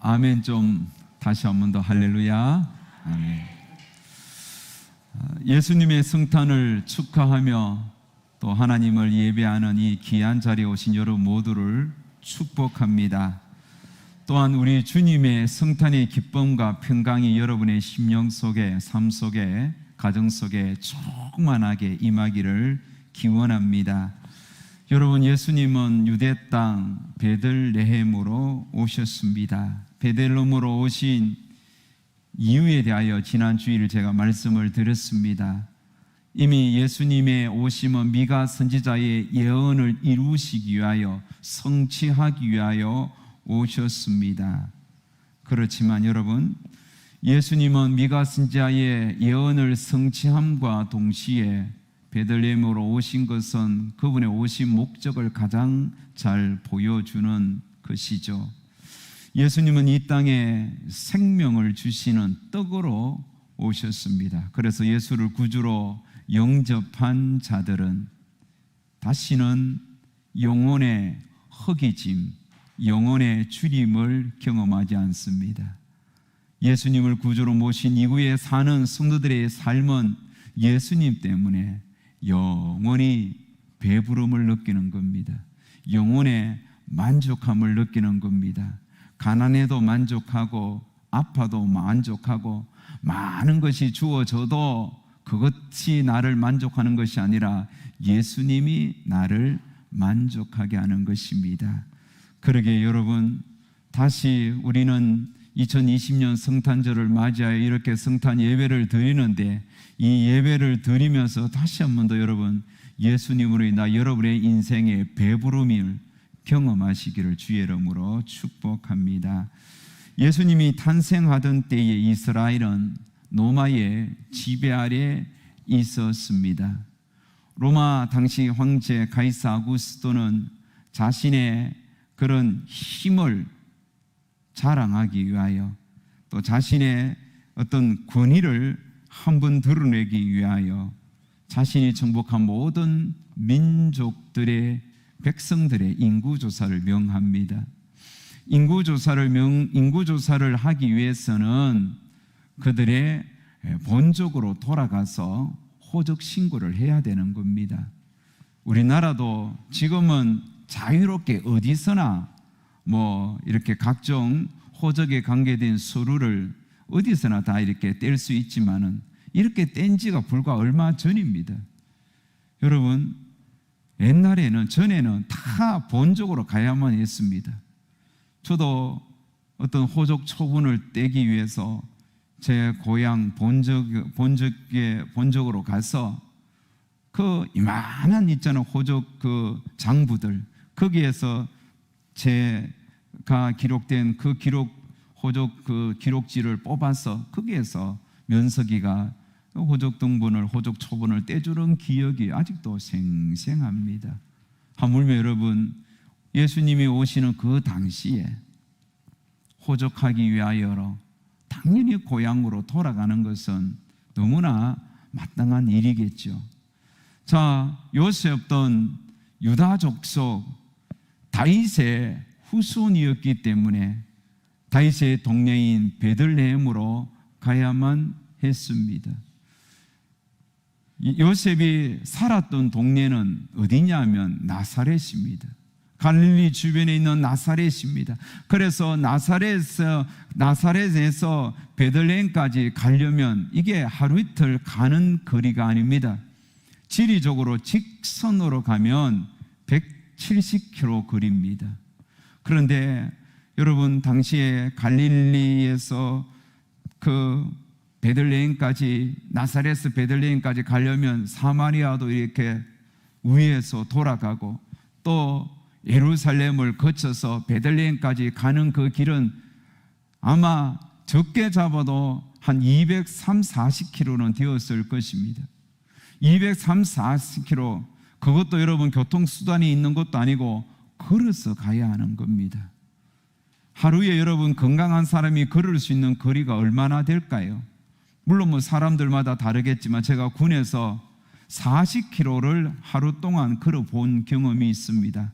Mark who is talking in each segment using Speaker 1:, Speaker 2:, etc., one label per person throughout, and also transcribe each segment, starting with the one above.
Speaker 1: 아멘. 좀 다시 한 번 더 할렐루야. 아멘. 예수님의 성탄을 축하하며 또 하나님을 예배하는 이 귀한 자리에 오신 여러분 모두를 축복합니다. 또한 우리 주님의 성탄의 기쁨과 평강이 여러분의 심령 속에, 삶 속에, 가정 속에 충만하게 임하기를 기원합니다. 여러분, 예수님은 유대 땅 베들레헴으로 오셨습니다. 베들레헴으로 오신 이유에 대하여 지난 주일 제가 말씀을 드렸습니다. 이미 예수님의 오심은 미가 선지자의 예언을 이루시기 위하여, 성취하기 위하여 오셨습니다. 그렇지만 여러분, 예수님은 미가 선지자의 예언을 성취함과 동시에 베들레헴으로 오신 것은 그분의 오신 목적을 가장 잘 보여주는 것이죠. 예수님은 이 땅에 생명을 주시는 떡으로 오셨습니다. 그래서 예수를 구주로 영접한 자들은 다시는 영혼의 허기짐, 영혼의 주림을 경험하지 않습니다. 예수님을 구주로 모신 이후에 사는 성도들의 삶은 예수님 때문에 영원히 배부름을 느끼는 겁니다. 영혼의 만족함을 느끼는 겁니다. 가난해도 만족하고 아파도 만족하고 많은 것이 주어져도 그것이 나를 만족하는 것이 아니라 예수님이 나를 만족하게 하는 것입니다. 그러게 여러분, 다시 우리는 2020년 성탄절을 맞이하여 이렇게 성탄 예배를 드리는데, 이 예배를 드리면서 다시 한 번 더 여러분, 예수님으로 인하 여러분의 인생의 배부름을 경험하시기를 주의 이름으로 축복합니다. 예수님이 탄생하던 때에 이스라엘은 로마의 지배 아래 있었습니다. 로마 당시 황제 가이사 아구스토는 자신의 그런 힘을 자랑하기 위하여, 또 자신의 어떤 권위를 한번 드러내기 위하여 자신이 정복한 모든 민족들의, 백성들의 인구조사를 명합니다. 인구조사를 하기 위해서는 그들의 본족으로 돌아가서 호적 신고를 해야 되는 겁니다. 우리나라도 지금은 자유롭게 어디서나 이렇게 각종 호적에 관계된 서류를 어디서나 다 이렇게 뗄 수 있지만은, 이렇게 뗀 지가 불과 얼마 전입니다. 여러분, 전에는 다 본적으로 가야만 했습니다. 저도 어떤 호적 초본을 떼기 위해서 제 고향 본적으로 가서 그 이만한 호적 그 장부들, 거기에서 제가 기록된 그 호적 그 기록지를 뽑아서 거기에서 면석이가 호적 등본을, 호적 초본을 떼주는 기억이 아직도 생생합니다. 하물며 여러분, 예수님이 오시는 그 당시에 호적하기 위하여 당연히 고향으로 돌아가는 것은 너무나 마땅한 일이겠죠. 자, 요셉은 유다 족속 다윗의 후손이었기 때문에 다윗의 동네인 베들레헴으로 가야만 했습니다. 요셉이 살았던 동네는 어디냐면 나사렛입니다. 갈릴리 주변에 있는 나사렛입니다. 그래서 나사렛에서 베들레헴까지 가려면 이게 하루 이틀 가는 거리가 아닙니다. 지리적으로 직선으로 가면 170km 거리입니다. 그런데 여러분, 당시에 갈릴리에서 그 베들레헴까지, 나사렛에서 베들레헴까지 가려면 사마리아도 이렇게 위에서 돌아가고, 또 예루살렘을 거쳐서 베들레헴까지 가는 그 길은 아마 적게 잡아도 한 230-40km는 되었을 것입니다. 230-40km, 그것도 여러분 교통수단이 있는 것도 아니고 걸어서 가야 하는 겁니다. 하루에 여러분 건강한 사람이 걸을 수 있는 거리가 얼마나 될까요? 물론 사람들마다 다르겠지만 제가 군에서 40km를 하루 동안 걸어본 경험이 있습니다.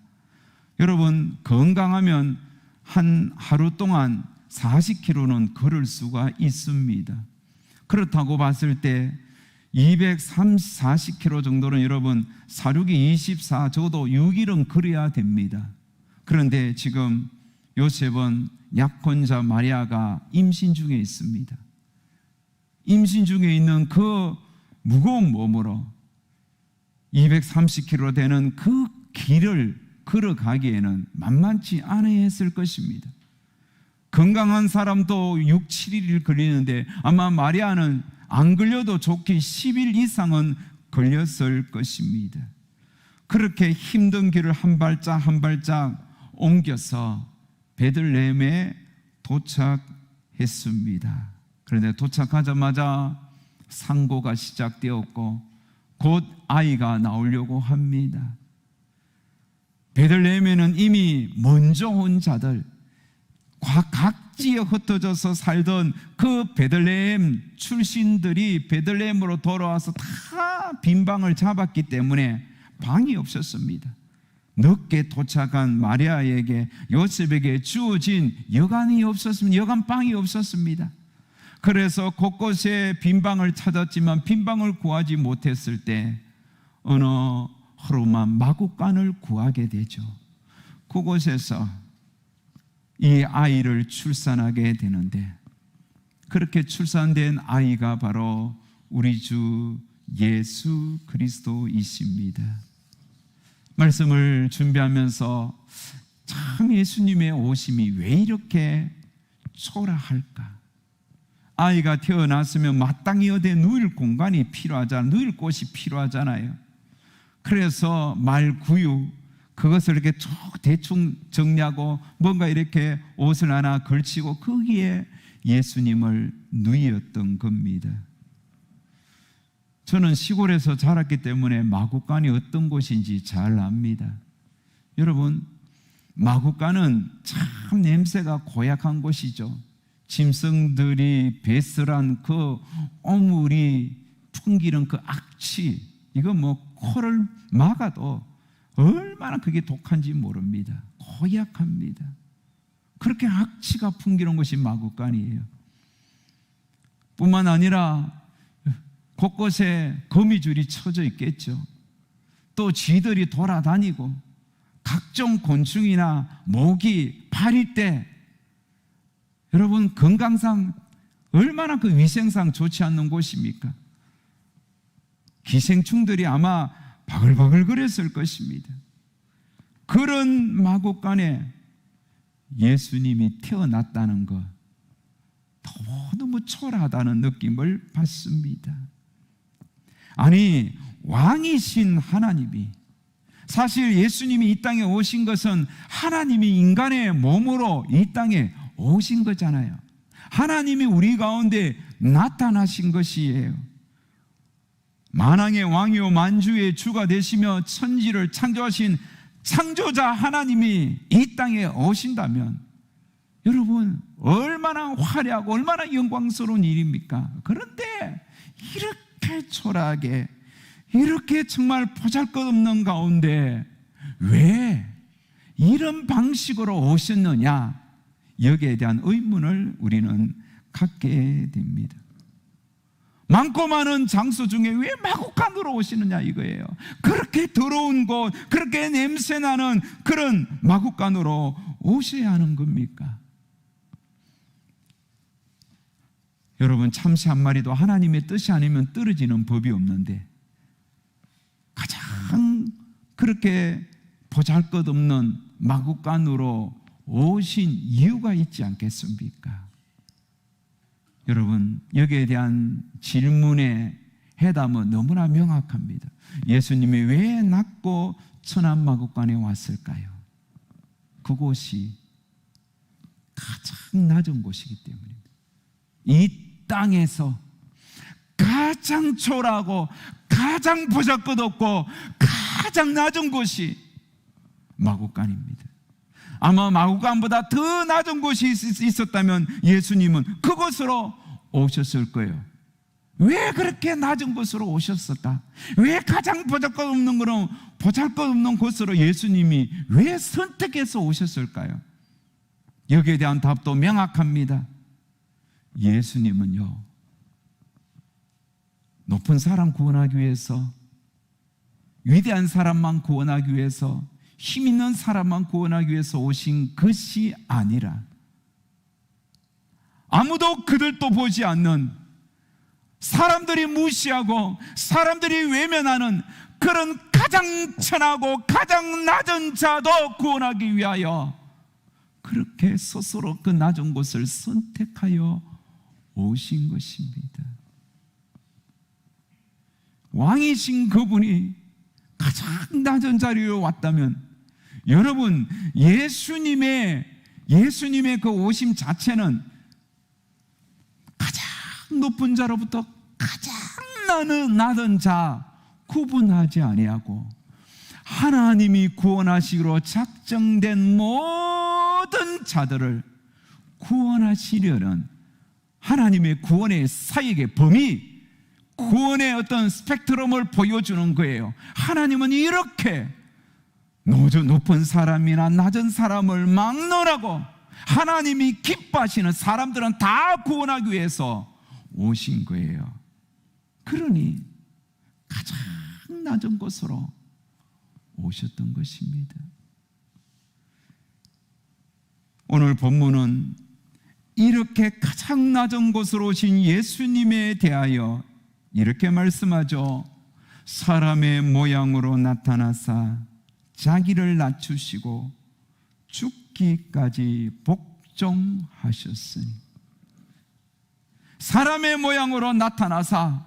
Speaker 1: 여러분, 건강하면 한 하루 동안 40km는 걸을 수가 있습니다. 그렇다고 봤을 때 240km 정도는 여러분 사륙이 24, 적어도 6일은 걸어야 됩니다. 그런데 지금 요셉은 약혼자 마리아가 임신 중에 있습니다. 임신 중에 있는 그 무거운 몸으로 230km 되는 그 길을 걸어가기에는 만만치 않았을 것입니다. 건강한 사람도 6, 7일 걸리는데 아마 마리아는 안 걸려도 좋게 10일 이상은 걸렸을 것입니다. 그렇게 힘든 길을 한 발짝 한 발짝 옮겨서 베들레헴에 도착했습니다. 그런데 도착하자마자 상고가 시작되었고 곧 아이가 나오려고 합니다. 베들레헴에는 이미 먼저 온 자들, 각지에 흩어져서 살던 그 베들레헴 출신들이 베들레헴으로 돌아와서 다 빈방을 잡았기 때문에 방이 없었습니다. 늦게 도착한 마리아에게, 요셉에게 주어진 여간이 없었습니다. 여간 방이 없었습니다. 그래서 곳곳에 빈방을 찾았지만 빈방을 구하지 못했을 때 어느 하루만 마구간을 구하게 되죠. 그곳에서 이 아이를 출산하게 되는데, 그렇게 출산된 아이가 바로 우리 주 예수 그리스도이십니다. 말씀을 준비하면서 참 예수님의 오심이 왜 이렇게 초라할까? 아이가 태어났으면 마땅히 어디에 누일 공간이 필요하잖아요. 누일 곳이 필요하잖아요. 그래서 말구유, 그것을 이렇게 쭉 대충 정리하고 뭔가 이렇게 옷을 하나 걸치고 거기에 예수님을 누이었던 겁니다. 저는 시골에서 자랐기 때문에 마구간이 어떤 곳인지 잘 압니다. 여러분, 마구간은 참 냄새가 고약한 곳이죠. 짐승들이 배설한 그 오물이 풍기는 그 악취, 이거 뭐 코를 막아도 얼마나 그게 독한지 모릅니다. 고약합니다. 그렇게 악취가 풍기는 것이 마구간이에요. 뿐만 아니라 곳곳에 거미줄이 쳐져 있겠죠. 또 쥐들이 돌아다니고 각종 곤충이나 모기, 파리떼, 여러분 건강상 얼마나 그 위생상 좋지 않는 곳입니까? 기생충들이 아마 바글바글 거렸을 것입니다. 그런 마구간에 예수님이 태어났다는 것, 너무 초라하다는 느낌을 받습니다. 아니, 왕이신 하나님이, 사실 예수님이 이 땅에 오신 것은 하나님이 인간의 몸으로 이 땅에 오신 거잖아요. 하나님이 우리 가운데 나타나신 것이에요. 만왕의 왕이요 만주의 주가 되시며 천지를 창조하신 창조자 하나님이 이 땅에 오신다면 여러분 얼마나 화려하고 얼마나 영광스러운 일입니까? 그런데 이렇게 초라하게, 이렇게 정말 보잘것없는 가운데 왜 이런 방식으로 오셨느냐, 여기에 대한 의문을 우리는 갖게 됩니다. 많고 많은 장소 중에 왜 마구간으로 오시느냐 이거예요. 그렇게 더러운 곳, 그렇게 냄새나는 그런 마구간으로 오셔야 하는 겁니까? 여러분, 참새 한 마리도 하나님의 뜻이 아니면 떨어지는 법이 없는데 가장 그렇게 보잘것없는 마구간으로 오신 이유가 있지 않겠습니까? 여러분, 여기에 대한 질문의 해답은 너무나 명확합니다. 예수님이 왜 낮고 천한 마구간에 왔을까요? 그곳이 가장 낮은 곳이기 때문입니다. 이 땅에서 가장 초라하고 가장 보잘것없고 가장 낮은 곳이 마구간입니다. 아마 마구간보다 더 낮은 곳이 있었다면 예수님은 그곳으로 오셨을 거예요. 왜 그렇게 낮은 곳으로 오셨을까? 왜 가장 보잘것없는 곳으로 예수님이 왜 선택해서 오셨을까요? 여기에 대한 답도 명확합니다. 예수님은요, 높은 사람 구원하기 위해서, 위대한 사람만 구원하기 위해서, 힘 있는 사람만 구원하기 위해서 오신 것이 아니라 아무도 그들도 보지 않는, 사람들이 무시하고 사람들이 외면하는 그런 가장 천하고 가장 낮은 자도 구원하기 위하여 그렇게 스스로 그 낮은 곳을 선택하여 오신 것입니다. 왕이신 그분이 가장 낮은 자리에 왔다면, 여러분, 예수님의 그 오심 자체는 가장 높은 자로부터 가장 낮은 자 구분하지 아니하고 하나님이 구원하시기로 작정된 모든 자들을 구원하시려는 하나님의 구원의 사역의 범위, 구원의 어떤 스펙트럼을 보여주는 거예요. 하나님은 이렇게 높은 사람이나 낮은 사람을 막론하고 하나님이 기뻐하시는 사람들은 다 구원하기 위해서 오신 거예요. 그러니 가장 낮은 곳으로 오셨던 것입니다. 오늘 본문은 이렇게 가장 낮은 곳으로 오신 예수님에 대하여 이렇게 말씀하죠. 사람의 모양으로 나타나사 자기를 낮추시고 죽기까지 복종하셨으니, 사람의 모양으로 나타나사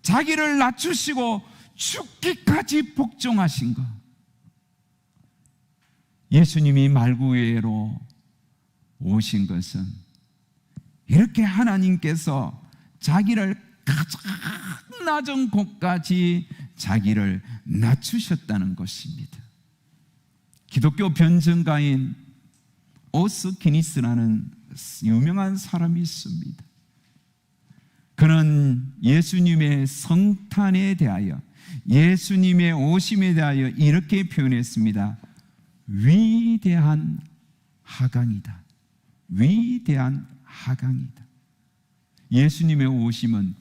Speaker 1: 자기를 낮추시고 죽기까지 복종하신 것. 예수님이 말구예로 오신 것은 이렇게 하나님께서 자기를 가장 낮은 곳까지 자기를 낮추셨다는 것입니다. 기독교 변증가인 오스키니스라는 유명한 사람이 있습니다. 그는 예수님의 성탄에 대하여, 예수님의 오심에 대하여 이렇게 표현했습니다. 위대한 하강이다. 위대한 하강이다. 예수님의 오심은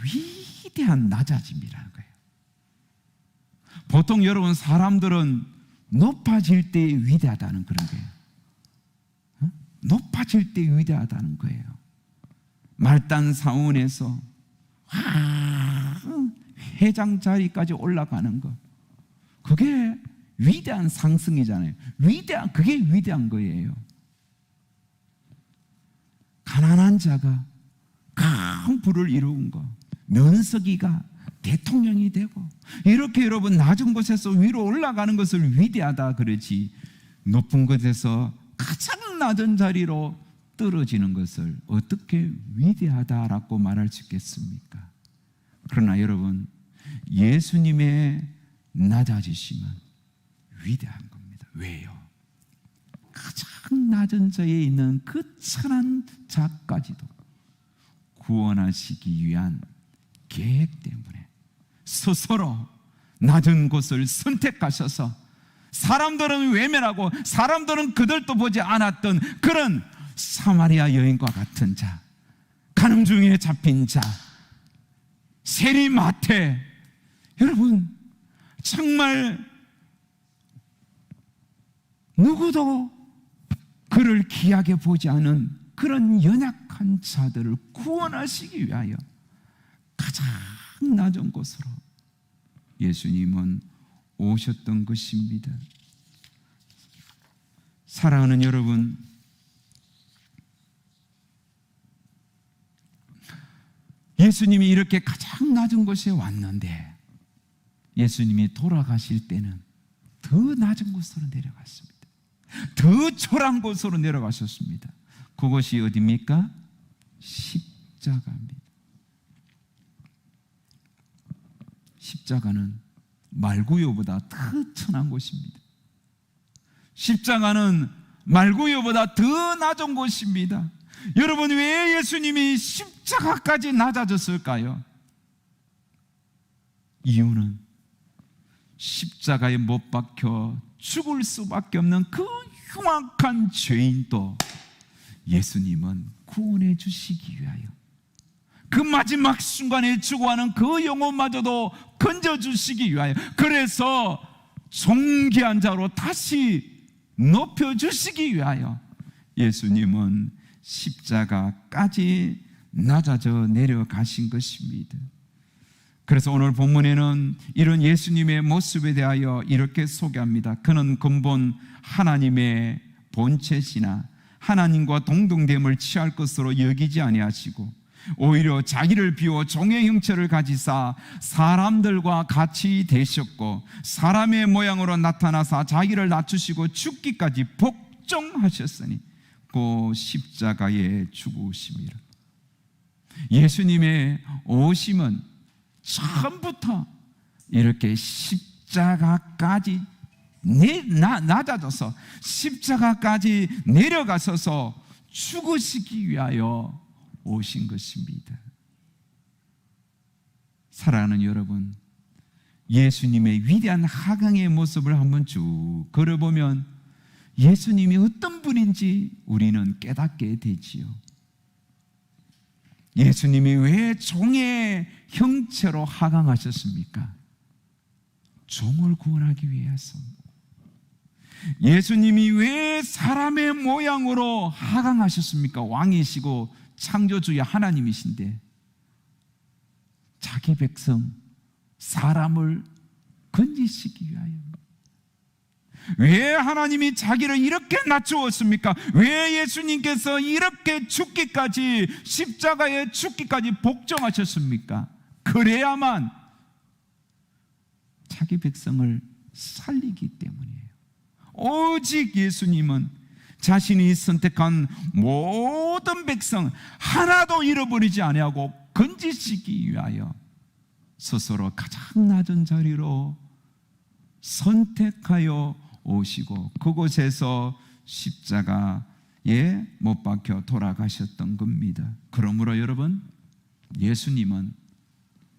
Speaker 1: 위대한 낮아짐이라는 거예요. 보통 여러분, 사람들은 높아질 때 위대하다는 그런 거예요. 높아질 때 위대하다는 거예요. 말단 사원에서 회장 자리까지 올라가는 것, 그게 위대한 상승이잖아요. 그게 위대한 거예요. 가난한 자가 큰 부를 이룬 것, 면석이가 대통령이 되고, 이렇게 여러분 낮은 곳에서 위로 올라가는 것을 위대하다 그러지, 높은 곳에서 가장 낮은 자리로 떨어지는 것을 어떻게 위대하다라고 말할 수 있겠습니까? 그러나 여러분, 예수님의 낮아지심은 위대한 겁니다. 왜요? 가장 낮은 자에 있는 그 천한 자까지도 구원하시기 위한 계획 때문에 스스로 낮은 곳을 선택하셔서, 사람들은 외면하고 사람들은 그들도 보지 않았던 그런 사마리아 여인과 같은 자, 간음 중에 잡힌 자, 세리마태, 여러분 정말 누구도 그를 귀하게 보지 않은 그런 연약한 자들을 구원하시기 위하여 가장 낮은 곳으로 예수님은 오셨던 것입니다. 사랑하는 여러분, 예수님이 이렇게 가장 낮은 곳에 왔는데 예수님이 돌아가실 때는 더 낮은 곳으로 내려갔습니다. 더 초라한 곳으로 내려가셨습니다. 그것이 어디입니까? 십자가입니다. 십자가는 말구요보다 더 천한 곳입니다. 십자가는 말구요보다 더 낮은 곳입니다. 여러분, 왜 예수님이 십자가까지 낮아졌을까요? 이유는 십자가에 못 박혀 죽을 수밖에 없는 그 흉악한 죄인도 예수님은 구원해 주시기 위하여, 그 마지막 순간에 죽어가는 그 영혼마저도 건져주시기 위하여, 그래서 존귀한 자로 다시 높여주시기 위하여 예수님은 십자가까지 낮아져 내려가신 것입니다. 그래서 오늘 본문에는 이런 예수님의 모습에 대하여 이렇게 소개합니다. 그는 근본 하나님의 본체시나 하나님과 동등됨을 취할 것으로 여기지 아니하시고 오히려 자기를 비워 종의 형체를 가지사 사람들과 같이 되셨고 사람의 모양으로 나타나사 자기를 낮추시고 죽기까지 복종하셨으니 그 십자가에 죽으심이라. 예수님의 오심은 처음부터 이렇게 십자가까지 낮아져서 십자가까지 내려가셔서 죽으시기 위하여 오신 것입니다. 사랑하는 여러분, 예수님의 위대한 하강의 모습을 한번 쭉 걸어보면 예수님이 어떤 분인지 우리는 깨닫게 되지요. 예수님이 왜 종의 형체로 하강하셨습니까? 종을 구원하기 위해서. 예수님이 왜 사람의 모양으로 하강하셨습니까? 왕이시고 창조주의 하나님이신데 자기 백성 사람을 건지시기 위하여. 왜 하나님이 자기를 이렇게 낮추었습니까? 왜 예수님께서 이렇게 죽기까지, 십자가에 죽기까지 복종하셨습니까? 그래야만 자기 백성을 살리기 때문이에요. 오직 예수님은 자신이 선택한 모든 백성 하나도 잃어버리지 아니하고 건지시기 위하여 스스로 가장 낮은 자리로 선택하여 오시고 그곳에서 십자가에 못 박혀 돌아가셨던 겁니다. 그러므로 여러분, 예수님은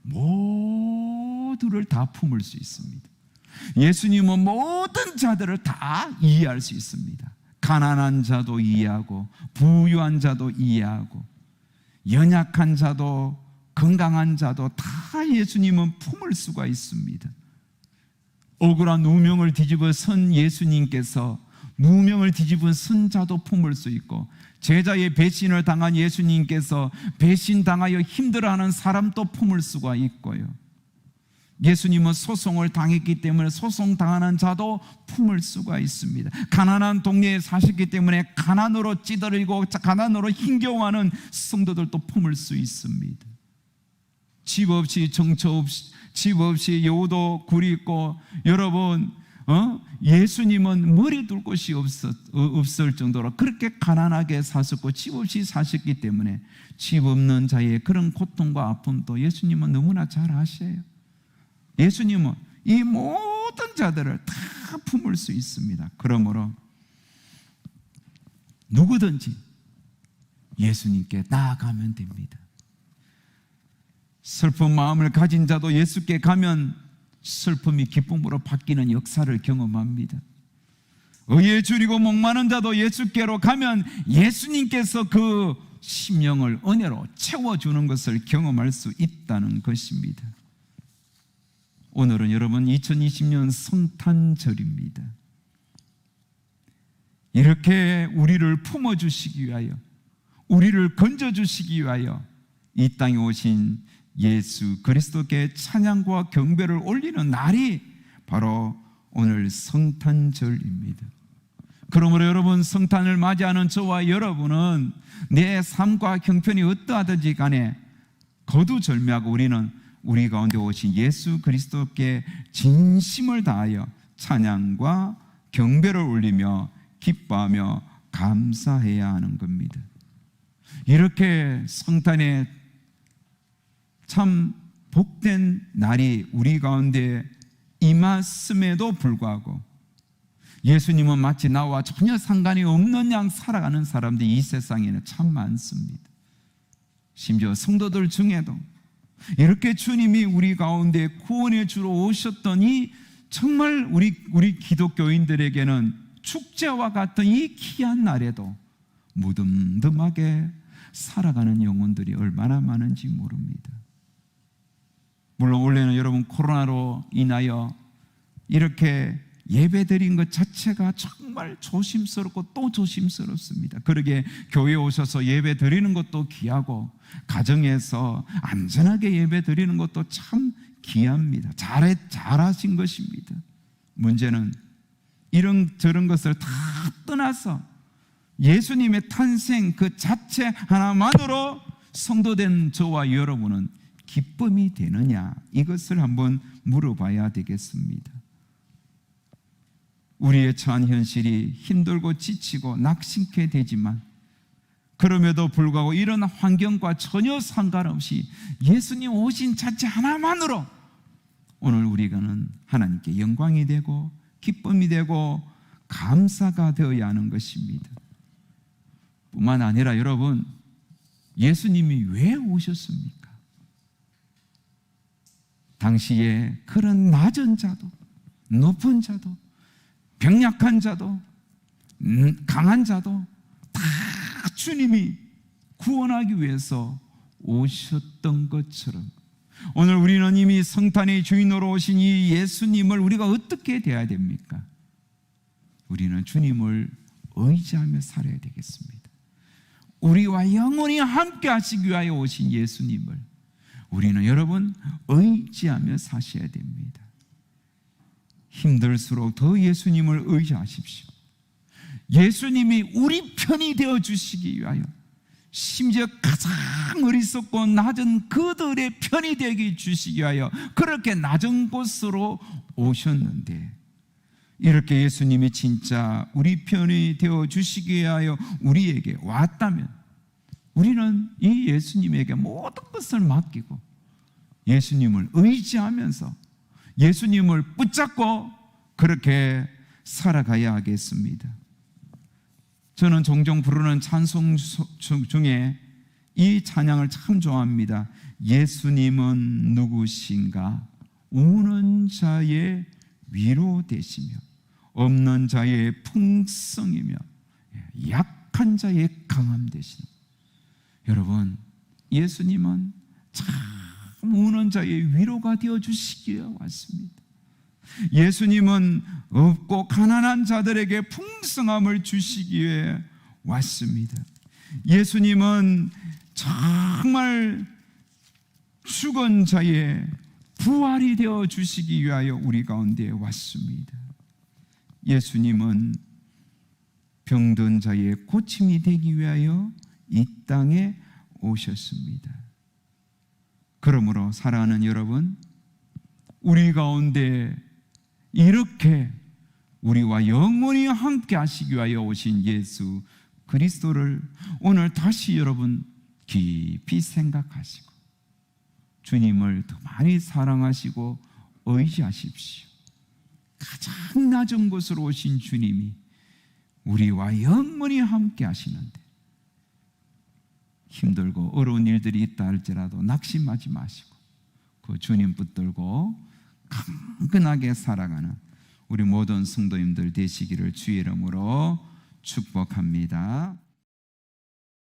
Speaker 1: 모두를 다 품을 수 있습니다. 예수님은 모든 자들을 다 이해할 수 있습니다. 가난한 자도 이해하고 부유한 자도 이해하고 연약한 자도 건강한 자도 다 예수님은 품을 수가 있습니다. 억울한 누명을 뒤집어 선 예수님께서 누명을 뒤집은 선 자도 품을 수 있고, 제자의 배신을 당한 예수님께서 배신당하여 힘들어하는 사람도 품을 수가 있고요. 예수님은 소송을 당했기 때문에 소송당하는 자도 품을 수가 있습니다. 가난한 동네에 사셨기 때문에 가난으로 찌들이고 가난으로 힘겨워하는 성도들도 품을 수 있습니다. 집 없이 정처 없이 집 없이 여우도 굴이 있고, 여러분 예수님은 머리 둘 곳이 없을 정도로 그렇게 가난하게 사셨고 집 없이 사셨기 때문에 집 없는 자의 그런 고통과 아픔도 예수님은 너무나 잘 아셔요. 예수님은 이 모든 자들을 다 품을 수 있습니다. 그러므로 누구든지 예수님께 나아가면 됩니다. 슬픈 마음을 가진 자도 예수께 가면 슬픔이 기쁨으로 바뀌는 역사를 경험합니다. 의에 줄이고 목마른 자도 예수께로 가면 예수님께서 그 심령을 은혜로 채워주는 것을 경험할 수 있다는 것입니다. 오늘은 여러분 2020년 성탄절입니다. 이렇게 우리를 품어주시기 위하여, 우리를 건져주시기 위하여 이 땅에 오신 예수 그리스도께 찬양과 경배를 올리는 날이 바로 오늘 성탄절입니다. 그러므로 여러분, 성탄을 맞이하는 저와 여러분은 내 삶과 형편이 어떠하든지 간에 거두절미하고 우리는 우리 가운데 오신 예수 그리스도께 진심을 다하여 찬양과 경배를 올리며 기뻐하며 감사해야 하는 겁니다. 이렇게 성탄에 참 복된 날이 우리 가운데 임했음에도 불구하고 예수님은 마치 나와 전혀 상관이 없는 양 살아가는 사람들이 이 세상에는 참 많습니다. 심지어 성도들 중에도 이렇게 주님이 우리 가운데 구원해 주러 오셨더니 정말 우리 기독교인들에게는 축제와 같은 이 귀한 날에도 무덤덤하게 살아가는 영혼들이 얼마나 많은지 모릅니다. 물론 원래는 여러분 코로나로 인하여 이렇게 예배 드린 것 자체가 정말 조심스럽고 또 조심스럽습니다. 그러게 교회에 오셔서 예배 드리는 것도 귀하고 가정에서 안전하게 예배 드리는 것도 참 귀합니다. 잘하신 것입니다. 문제는 이런 저런 것을 다 떠나서 예수님의 탄생 그 자체 하나만으로 성도된 저와 여러분은 기쁨이 되느냐, 이것을 한번 물어봐야 되겠습니다. 우리의 처한 현실이 힘들고 지치고 낙심케 되지만 그럼에도 불구하고 이런 환경과 전혀 상관없이 예수님 오신 자체 하나만으로 오늘 우리가는 하나님께 영광이 되고 기쁨이 되고 감사가 되어야 하는 것입니다. 뿐만 아니라 여러분, 예수님이 왜 오셨습니까? 당시에 그런 낮은 자도 높은 자도 병약한 자도 강한 자도 다 주님이 구원하기 위해서 오셨던 것처럼 오늘 우리는 이미 성탄의 주인으로 오신 이 예수님을 우리가 어떻게 대해야 됩니까? 우리는 주님을 의지하며 살아야 되겠습니다. 우리와 영원히 함께 하시기 위하여 오신 예수님을 우리는 여러분 의지하며 사셔야 됩니다. 힘들수록 더 예수님을 의지하십시오. 예수님이 우리 편이 되어 주시기 위하여 심지어 가장 어리석고 낮은 그들의 편이 되게 주시기 위하여 그렇게 낮은 곳으로 오셨는데, 이렇게 예수님이 진짜 우리 편이 되어 주시기 위하여 우리에게 왔다면 우리는 이 예수님에게 모든 것을 맡기고 예수님을 의지하면서 예수님을 붙잡고 그렇게 살아가야 하겠습니다. 저는 종종 부르는 찬송 중에 이 찬양을 참 좋아합니다. 예수님은 누구신가? 우는 자의 위로 되시며 없는 자의 풍성이며 약한 자의 강함 되시는. 여러분, 예수님은 참 우는 자의 위로가 되어 주시기에 왔습니다. 예수님은 없고 가난한 자들에게 풍성함을 주시기 위해 왔습니다. 예수님은 정말 죽은 자의 부활이 되어 주시기 위하여 우리 가운데 왔습니다. 예수님은 병든 자의 고침이 되기 위하여 이 땅에 오셨습니다. 그러므로 사랑하는 여러분, 우리 가운데 이렇게 우리와 영원히 함께 하시기 위하여 오신 예수 그리스도를 오늘 다시 여러분 깊이 생각하시고 주님을 더 많이 사랑하시고 의지하십시오. 가장 낮은 곳으로 오신 주님이 우리와 영원히 함께 하시는데 힘들고 어려운 일들이 있다 할지라도 낙심하지 마시고 그 주님 붙들고 강건하게 살아가는 우리 모든 성도님들 되시기를 주의 이름으로 축복합니다.